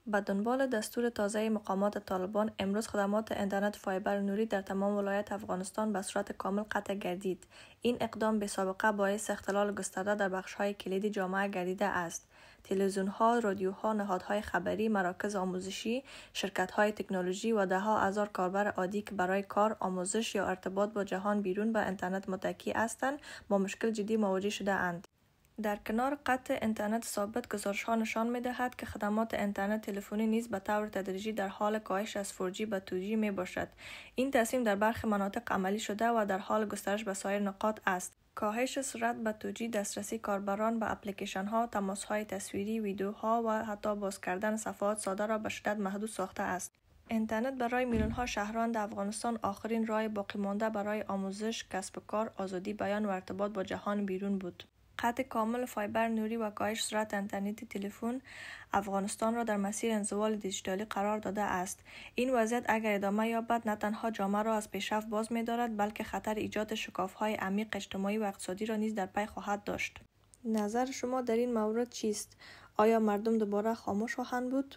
به دنبال دستور تازه مقامات طالبان، امروز خدمات اینترنت فایبر نوری در تمام ولایت افغانستان به صورت کامل قطع گردید. این اقدام به سابقه باعث اختلال گسترده در بخش‌های کلیدی جامعه گردیده است. تلویزیون‌ها، رادیوها، نهادهای خبری، مراکز آموزشی، شرکت‌های تکنولوژی و ده‌ها هزار کاربر عادی که برای کار، آموزش یا ارتباط با جهان بیرون به اینترنت متکی هستند، با مشکل جدی مواجه شده اند. در کنار قطع اینترنت ثابت، گزارش‌ها نشان می‌دهد که خدمات اینترنت تلفنی نیز به طور تدریجی در حال کاهش از 4G به 2G می‌باشد. این تصمیم در برخی مناطق عملی شده و در حال گسترش به سایر نقاط است. کاهش سرعت به 2G، دسترسی کاربران به اپلیکیشن‌ها، تماس‌های تصویری، ویدیوها و حتی باز کردن صفحات ساده را به شدت محدود ساخته است. اینترنت برای میلیون‌ها شهروند افغانستان آخرین راه باقی مانده برای آموزش، کسب و کار، آزادی بیان و ارتباط با جهان بیرون بود. قطع کامل فایبر نوری و کاهش سرعت اینترنتی تلفن افغانستان را در مسیر انزوال دیجیتالی قرار داده است. این وضعیت اگر ادامه یابد، نه تنها جامعه را از پیشرفت باز می‌دارد، بلکه خطر ایجاد شکاف‌های عمیق اجتماعی و اقتصادی را نیز در پی خواهد داشت. نظر شما در این مورد چیست؟ آیا مردم دوباره خاموش خواهند بود؟